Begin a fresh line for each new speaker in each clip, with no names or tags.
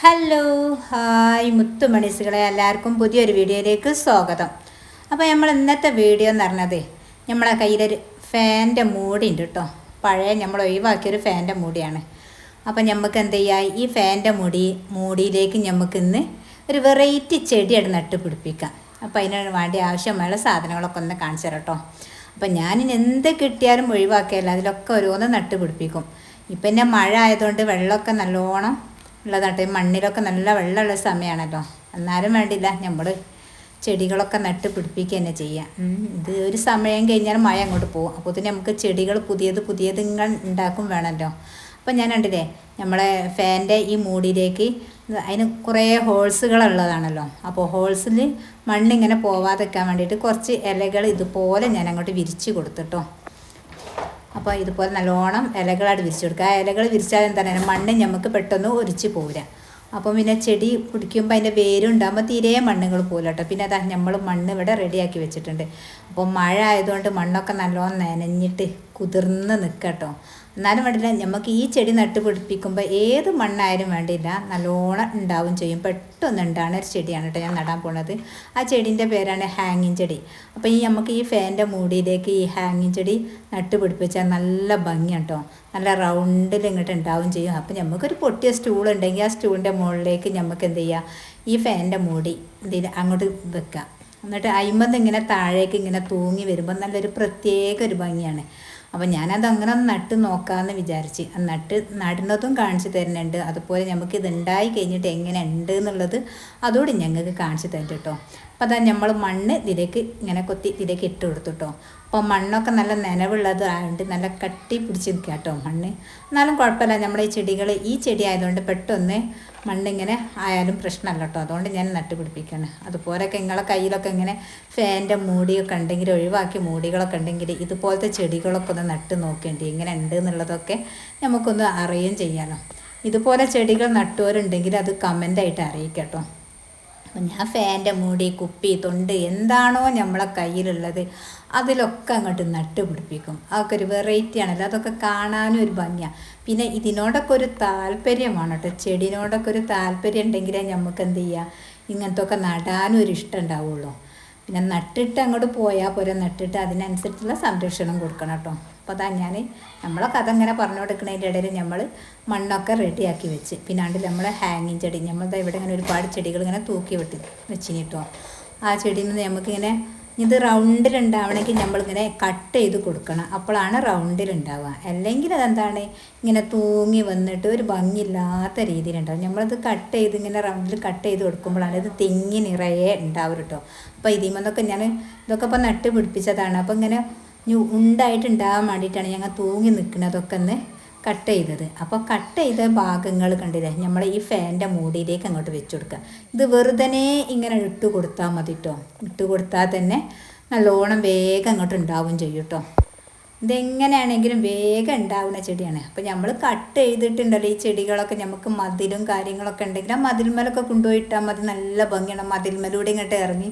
Hello hi മുത്തുമണിസുകളെ എല്ലാവർക്കും പുതിയൊരു വീഡിയോയിലേക്ക് സ്വാഗതം. അപ്പോൾ നമ്മൾ ഇന്നത്തെ വീഡിയോ എന്ന് പറഞ്ഞത് നമ്മളെ കയ്യിലൊരു ഫാൻ്റെ മൂടി ഉണ്ട് കേട്ടോ. പഴയ നമ്മൾ ഒഴിവാക്കിയൊരു ഫാൻ്റെ മൂടിയാണ്. അപ്പോൾ നമുക്ക് എന്ത് ചെയ്യുക, ഈ ഫാൻ്റെ മൂടിയിലേക്ക് നമുക്ക് ഇന്ന് ഒരു വെറൈറ്റി ചെടിയാണ് നട്ട് പിടിപ്പിക്കാം. അപ്പോൾ അതിന് വേണ്ടി ആവശ്യമായ സാധനങ്ങളൊക്കെ ഒന്ന് കാണിച്ചു തരാം കേട്ടോ. അപ്പോൾ ഞാനിന് എന്ത് കിട്ടിയാലും ഒഴിവാക്കിയല്ല, അതിലൊക്കെ ഓരോന്ന് നട്ട് പിടിപ്പിക്കും. ഇപ്പം പിന്നെ മഴ ആയതുകൊണ്ട് വെള്ളമൊക്കെ നല്ലോണം ഉള്ളതാട്ടെ, മണ്ണിലൊക്കെ നല്ല വെള്ളമുള്ള സമയമാണല്ലോ. എന്നാലും വേണ്ടില്ല, നമ്മൾ ചെടികളൊക്കെ നട്ട് പിടിപ്പിക്കുക തന്നെ ചെയ്യാം. ഇത് ഒരു സമയം കഴിഞ്ഞാൽ മഴ അങ്ങോട്ട് പോകും. അപ്പോൾ തന്നെ നമുക്ക് ചെടികൾ പുതിയത് ഇങ്ങനെ ഉണ്ടാക്കും വേണമല്ലോ. അപ്പം ഞാൻ കണ്ടില്ലേ, നമ്മളെ ഫാൻ്റെ ഈ മൂടിയിലേക്ക് അതിന് കുറേ ഹോൾസുകളുള്ളതാണല്ലോ. അപ്പോൾ ഹോൾസിൽ മണ്ണിങ്ങനെ പോവാതെക്കാൻ വേണ്ടിയിട്ട് കുറച്ച് ഇലകൾ ഇതുപോലെ ഞാൻ അങ്ങോട്ട് വിരിച്ച് കൊടുത്തിട്ടോ. അപ്പോൾ ഇതുപോലെ നല്ലോണം ഇലകളായിട്ട് വിരിച്ചു കൊടുക്കുക. ആ ഇലകൾ വിരിച്ചാൽ എന്താണ്, മണ്ണ് നമുക്ക് പെട്ടെന്ന് ഒലിച്ച് പോരാ. അപ്പം പിന്നെ ചെടി പിടിക്കുമ്പോൾ അതിൻ്റെ വേരുണ്ടാകുമ്പോൾ തീരെ മണ്ണുകൾ പോകില്ല കേട്ടോ. പിന്നെ അതാ നമ്മൾ മണ്ണ് ഇവിടെ റെഡിയാക്കി വെച്ചിട്ടുണ്ട്. അപ്പോൾ മഴ ആയതുകൊണ്ട് മണ്ണൊക്കെ നല്ലോണം നനഞ്ഞിട്ട് കുതിർന്ന് നിൽക്കട്ടോ. എന്നാലും വേണ്ടില്ല, നമുക്ക് ഈ ചെടി നട്ട് പിടിപ്പിക്കുമ്പോൾ ഏത് മണ്ണായാലും വേണ്ടിയില്ല, നല്ലോണം ഉണ്ടാവും ചെയ്യും. പെട്ടെന്ന് ഉണ്ടാകുന്ന ഒരു ചെടിയാണ് കേട്ടോ ഞാൻ നടാൻ പോണത്. ആ ചെടീൻ്റെ പേരാണ് ഹാങ്ങിങ് ചെടി. അപ്പോൾ നമുക്ക് ഈ ഫാൻ്റെ മൂടിയിലേക്ക് ഈ ഹാങ്ങിങ് ചെടി നട്ട് പിടിപ്പിച്ചാൽ നല്ല ഭംഗിയാണ് കേട്ടോ. നല്ല റൗണ്ടിൽ ഇങ്ങോട്ട് ഉണ്ടാവും ചെയ്യും. അപ്പോൾ നമുക്കൊരു പൊട്ടിയ സ്റ്റൂൾ ഉണ്ടെങ്കിൽ ആ സ്റ്റൂളിൻ്റെ മുകളിലേക്ക് നമുക്ക് എന്ത് ചെയ്യുക, ഈ ഫാൻ്റെ മൂടി അങ്ങോട്ട് വെക്കുക. എന്നിട്ട് അയിമ്പന്ന് ഇങ്ങനെ താഴേക്ക് ഇങ്ങനെ തൂങ്ങി വരുമ്പോൾ നല്ലൊരു പ്രത്യേക ഒരു ഭംഗിയാണ്. അപ്പോൾ ഞാനത് അങ്ങനെ ഒന്ന് നട്ട് നോക്കാമെന്ന് വിചാരിച്ച് നടുന്നതും കാണിച്ചു തരുന്നുണ്ട്. അതുപോലെ നമുക്ക് ഇത് ഉണ്ടായി കഴിഞ്ഞിട്ട് എങ്ങനെ ഉണ്ട് എന്നുള്ളത് അതോടെ ഞങ്ങൾക്ക് കാണിച്ചു തരും കേട്ടോ. അപ്പോൾ അതാ നമ്മൾ മണ്ണ് ഇതിലേക്ക് ഇങ്ങനെ കൊത്തി ഇതിലേക്ക് ഇട്ട് കൊടുത്തു കേട്ടോ. അപ്പോൾ മണ്ണൊക്കെ നല്ല നനവുള്ളത് ആയതുകൊണ്ട് നല്ല കട്ടി പിടിച്ച് നിൽക്കുക കേട്ടോ മണ്ണ്. എന്നാലും കുഴപ്പമില്ല, നമ്മുടെ ഈ ചെടി ആയതുകൊണ്ട് പെട്ടെന്ന് മണ്ണിങ്ങനെ ആയാലും പ്രശ്നമല്ല കേട്ടോ. അതുകൊണ്ട് ഞാൻ നട്ട് പിടിപ്പിക്കുകയാണ്. അതുപോലെയൊക്കെ നിങ്ങളെ കയ്യിലൊക്കെ ഇങ്ങനെ ഫാൻ്റെ മൂടിയൊക്കെ ഉണ്ടെങ്കിൽ, ഒഴിവാക്കിയ മൂടികളൊക്കെ ഉണ്ടെങ്കിൽ ഇതുപോലത്തെ ചെടികളൊക്കെ ഒന്ന് നട്ട് നോക്കേണ്ടി എങ്ങനെ ഉണ്ട് എന്നുള്ളതൊക്കെ നമുക്കൊന്ന് അറിയുകയും ചെയ്യാമല്ലോ. ഇതുപോലെ ചെടികൾ നട്ടുവരുണ്ടെങ്കിൽ അത് കമൻ്റായിട്ട് അറിയിക്കാം കേട്ടോ. അപ്പം ഞാൻ ഫാൻ്റെ മൂടി, കുപ്പി, തൊണ്ട് എന്താണോ നമ്മളെ കയ്യിലുള്ളത് അതിലൊക്കെ അങ്ങോട്ട് നട്ട് പിടിപ്പിക്കും. അതൊക്കെ ഒരു വെറൈറ്റി ആണല്ലോ, അതൊക്കെ കാണാനും ഒരു ഭംഗിയാണ്. പിന്നെ ഇതിനോടൊക്കെ ഒരു താല്പര്യമാണ് കേട്ടോ. ചെടിനോടൊക്കെ ഒരു താല്പര്യം ഉണ്ടെങ്കിലേ നമുക്ക് എന്ത് ചെയ്യുക, ഇങ്ങനത്തെ ഒക്കെ നടാനും ഒരു ഇഷ്ടം ഉണ്ടാവുള്ളൂ. പിന്നെ നട്ടിട്ട് അങ്ങോട്ട് പോയാൽ പോരെ, നട്ടിട്ട് അതിനനുസരിച്ചുള്ള സംരക്ഷണം കൊടുക്കണം കേട്ടോ. അപ്പോൾ അതാ നമ്മളെ കഥ ഇങ്ങനെ പറഞ്ഞു കൊടുക്കുന്നതിൻ്റെ ഇടയിൽ നമ്മൾ മണ്ണൊക്കെ റെഡിയാക്കി വെച്ച്, പിന്നെ നമ്മളെ ഹാങ്ങിങ് ചെടി, നമ്മളിതാ ഇവിടെ ഇങ്ങനെ ഒരുപാട് ചെടികൾ ഇങ്ങനെ തൂക്കി വെച്ചിന് കേട്ടോ. ആ ചെടിയിൽ നിന്ന് നമുക്കിങ്ങനെ ഇത് റൗണ്ടിലുണ്ടാവണമെങ്കിൽ നമ്മളിങ്ങനെ കട്ട് ചെയ്ത് കൊടുക്കണം. അപ്പോഴാണ് റൗണ്ടിലുണ്ടാവുക. അല്ലെങ്കിൽ അതെന്താണ്, ഇങ്ങനെ തൂങ്ങി വന്നിട്ട് ഒരു ഭംഗിയില്ലാത്ത രീതിയിലുണ്ടാവും. നമ്മളിത് കട്ട് ചെയ്ത് ഇങ്ങനെ റൗണ്ടിൽ കട്ട് ചെയ്ത് കൊടുക്കുമ്പോഴാണ് ഇത് തെങ്ങി നിറയെ ഉണ്ടാവും കേട്ടോ. അപ്പോൾ ഇതിമന്നൊക്കെ ഇതൊക്കെ ഇപ്പോൾ നട്ട് പിടിപ്പിച്ചതാണ്. അപ്പോൾ ഇങ്ങനെ ഉണ്ടായിട്ടുണ്ടാകാൻ വേണ്ടിയിട്ടാണ് ഞങ്ങൾ തൂങ്ങി നിൽക്കുന്നതൊക്കെ ഒന്ന് കട്ട് ചെയ്തത്. അപ്പോൾ കട്ട് ചെയ്ത ഭാഗങ്ങൾ കണ്ടില്ലേ, നമ്മൾ ഈ ഫാൻ്റെ മൂടിയിലേക്ക് അങ്ങോട്ട് വെച്ച് കൊടുക്കുക. ഇത് വെറുതെ ഇങ്ങനെ ഇട്ട് കൊടുത്താൽ മതി കേട്ടോ. ഇട്ട് കൊടുത്താൽ തന്നെ നല്ലോണം വേഗം അങ്ങോട്ട് ഉണ്ടാവും ചെയ്യും കേട്ടോ. ഇതെങ്ങനെയാണെങ്കിലും വേഗം ഉണ്ടാവുന്ന ചെടിയാണ്. അപ്പോൾ നമ്മൾ കട്ട് ചെയ്തിട്ടുണ്ടല്ലോ ഈ ചെടികളൊക്കെ, നമുക്ക് മതിലും കാര്യങ്ങളൊക്കെ ഉണ്ടെങ്കിൽ ആ മതിൽമലൊക്കെ കൊണ്ടുപോയിട്ടാൽ മതി. നല്ല ഭംഗിയാണ്. മതിൽമലൂടെ ഇങ്ങോട്ട് ഇറങ്ങി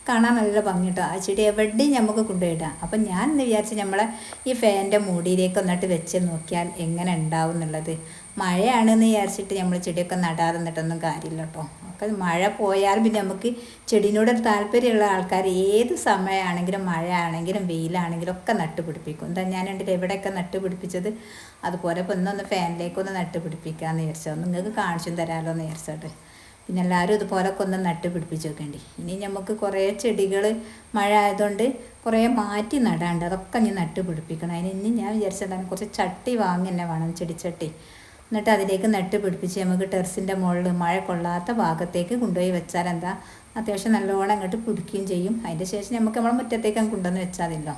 കാണാൻ നല്ല ഭംഗി കേട്ടോ. ആ ചെടി എവിടെയും നമുക്ക് കൊണ്ടുപോയിടാം. അപ്പം ഞാൻ വിചാരിച്ച് നമ്മളെ ഈ ഫാൻ്റെ മൂടിയിലേക്ക് ഒന്നിട്ട് വെച്ച് നോക്കിയാൽ എങ്ങനെ ഉണ്ടാവും എന്നുള്ളത്. മഴയാണെന്ന് വിചാരിച്ചിട്ട് നമ്മൾ ചെടിയൊക്കെ നടാതെ നിന്നിട്ടൊന്നും കാര്യമില്ല കേട്ടോ. ഒക്കെ മഴ പോയാൽ പിന്നെ നമുക്ക് ചെടിനോട് താല്പര്യമുള്ള ആൾക്കാർ ഏത് സമയമാണെങ്കിലും, മഴ ആണെങ്കിലും വെയിലാണെങ്കിലും ഒക്കെ നട്ടുപിടിപ്പിക്കും. എന്താ ഞാനുണ്ടെങ്കിൽ എവിടെയൊക്കെ നട്ടുപിടിപ്പിച്ചത് അതുപോലെ ഇപ്പോൾ ഇന്നൊന്ന് ഫാനിലേക്കൊന്ന് നട്ടുപിടിപ്പിക്കാമെന്ന് വിചാരിച്ചോ, നിങ്ങൾക്ക് കാണിച്ചും തരാമല്ലോ എന്ന് വിചാരിച്ചോട്ടെ. പിന്നെ എല്ലാവരും ഇതുപോലൊക്കെ ഒന്ന് നട്ട് പിടിപ്പിച്ച് വെക്കേണ്ടി. ഇനി നമുക്ക് കുറേ ചെടികൾ മഴ ആയതുകൊണ്ട് കുറേ മാറ്റി നടാണ്ട്, അതൊക്കെ ഇനി നട്ട് പിടിപ്പിക്കണം. ഇനി ഞാൻ വിചാരിച്ചതാണ് കുറച്ച് ചട്ടി വാങ്ങി തന്നെ വേണം, ചെടിച്ചട്ടി. എന്നിട്ട് അതിലേക്ക് നട്ട് പിടിപ്പിച്ച് നമുക്ക് ടെറസിൻ്റെ മുകളിൽ മഴ കൊള്ളാത്ത ഭാഗത്തേക്ക് കൊണ്ടുപോയി വെച്ചാൽ എന്താ, അത്യാവശ്യം നല്ലോണം അങ്ങോട്ട് പിടിക്കുകയും ചെയ്യും. അതിൻ്റെ ശേഷം നമുക്ക് നമ്മളെ മുറ്റത്തേക്ക് അങ്ങ് കൊണ്ടുവന്ന് വെച്ചാൽ മതിയല്ലോ.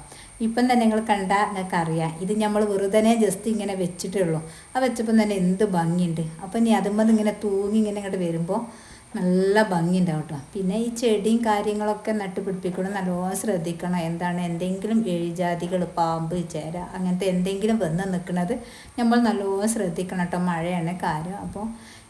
ഇപ്പം തന്നെ നിങ്ങൾ കണ്ടാൽ നിങ്ങൾക്ക് അറിയാം, ഇത് നമ്മൾ വെറുതെ ജസ്റ്റ് ഇങ്ങനെ വെച്ചിട്ടുള്ളൂ. ആ വെച്ചപ്പം തന്നെ എന്ത് ഭംഗിയുണ്ട്. അപ്പം ഇനി അതുമ്പോൾ ഇങ്ങനെ തൂങ്ങി ഇങ്ങനെ ഇങ്ങോട്ട് വരുമ്പോൾ നല്ല ഭംഗി ഉണ്ടാവും കേട്ടോ. പിന്നെ ഈ ചെടിയും കാര്യങ്ങളൊക്കെ നട്ട് പിടിപ്പിക്കണം, നല്ലോണം ശ്രദ്ധിക്കണം. എന്താണ്, എന്തെങ്കിലും എഴിജാതികൾ, പാമ്പ്, ചേര അങ്ങനത്തെ എന്തെങ്കിലും വന്ന് നിൽക്കുന്നത് നമ്മൾ നല്ലോണം ശ്രദ്ധിക്കണം കേട്ടോ. മഴയാണ് കാര്യം. അപ്പോൾ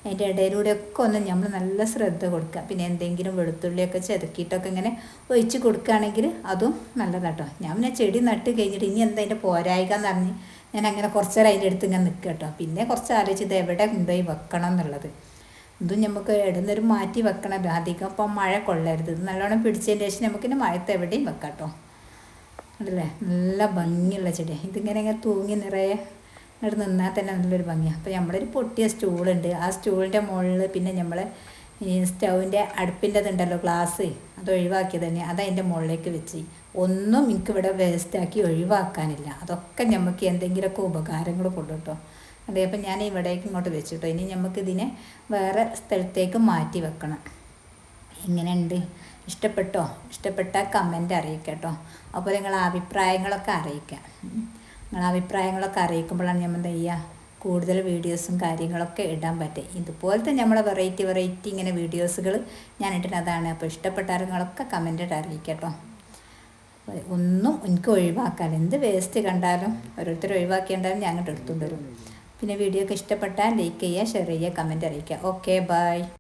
അതിൻ്റെ ഇടയിലൂടെയൊക്കെ ഒന്ന് നമ്മൾ നല്ല ശ്രദ്ധ കൊടുക്കുക. പിന്നെ എന്തെങ്കിലും വെളുത്തുള്ളിയൊക്കെ ചെതുക്കിയിട്ടൊക്കെ ഇങ്ങനെ ഒഴിച്ച് കൊടുക്കുകയാണെങ്കിൽ അതും നല്ലതാട്ടോ. ഞാൻ പിന്നെ ചെടി നട്ട് കഴിഞ്ഞിട്ട് ഇനി എന്താ അതിൻ്റെ പോരായിക എന്ന് പറഞ്ഞ് ഞാൻ അങ്ങനെ കുറച്ച് നേരം അതിൻ്റെ അടുത്ത് ഇങ്ങനെ നിൽക്കുക കേട്ടോ. പിന്നെ കുറച്ച് ആലോചിച്ച് ഇത് എവിടെ കൊണ്ടുപോയി വെക്കണം എന്നുള്ളത്. ഇതും നമുക്ക് ഇടുന്നൊരു മാറ്റി വെക്കണമല്ലോ, അധികം ഇപ്പം മഴ കൊള്ളരുത്. ഇത് നല്ലോണം പിടിച്ചതിന് ശേഷം നമുക്കിനി മഴത്ത് എവിടെയും വെക്കാം കേട്ടോ. അതല്ലേ നല്ല ഭംഗിയുള്ള ചെടി. ഇതിങ്ങനെ ഇങ്ങനെ തൂങ്ങി നിറയെ ഇങ്ങോട്ട് നിന്നാൽ തന്നെ നല്ലൊരു ഭംഗിയാണ്. അപ്പോൾ നമ്മളൊരു പൊട്ടിയ സ്റ്റൂളുണ്ട്, ആ സ്റ്റൂളിൻ്റെ മുകളിൽ പിന്നെ നമ്മൾ ഈ സ്റ്റൗവിൻ്റെ അടുപ്പിൻ്റെതുണ്ടല്ലോ ഗ്ലാസ്, അത് ഒഴിവാക്കിയത് തന്നെ അതതിൻ്റെ മുകളിലേക്ക് വെച്ച്. ഒന്നും എനിക്കിവിടെ വേസ്റ്റാക്കി ഒഴിവാക്കാനില്ല. അതൊക്കെ നമുക്ക് എന്തെങ്കിലുമൊക്കെ ഉപകാരങ്ങൾ കൊണ്ടു കേട്ടോ. അതെ, അപ്പം ഞാൻ ഇവിടേക്ക് ഇങ്ങോട്ട് വെച്ചിട്ടോ. ഇനി നമുക്കിതിനെ വേറെ സ്ഥലത്തേക്ക് മാറ്റി വെക്കണം. എങ്ങനെയുണ്ട്, ഇഷ്ടപ്പെട്ടോ? ഇഷ്ടപ്പെട്ടാൽ കമൻ്റ് അറിയിക്കാം കേട്ടോ. അപ്പോൾ നിങ്ങളെ അഭിപ്രായങ്ങളൊക്കെ അറിയിക്കാം. നിങ്ങളെ അഭിപ്രായങ്ങളൊക്കെ അറിയിക്കുമ്പോഴാണ് നമ്മൾ എന്താ ചെയ്യുക, കൂടുതൽ വീഡിയോസും കാര്യങ്ങളൊക്കെ ഇടാൻ പറ്റും. ഇതുപോലത്തെ നമ്മളെ വെറൈറ്റി ഇങ്ങനെ വീഡിയോസുകൾ ഞാൻ ഇടുന്നതാണ്. അപ്പോൾ ഇഷ്ടപ്പെട്ടാരങ്ങളൊക്കെ കമൻ്റ് അറിയിക്കാം കേട്ടോ. ഒന്നും എനിക്ക് ഒഴിവാക്കാൻ, എന്ത് വേസ്റ്റ് കണ്ടാലും ഓരോരുത്തർ ഒഴിവാക്കിയാലും ഞാൻ അങ്ങോട്ട് എടുത്തുകൊണ്ട് വരും. പിന്നെ വീഡിയോ ഒക്കെ ഇഷ്ടപ്പെട്ടാൽ ലൈക്ക് ചെയ്യുക, ഷെയർ ചെയ്യുക, കമൻ്റ് അറിയിക്കുക. Okay, by.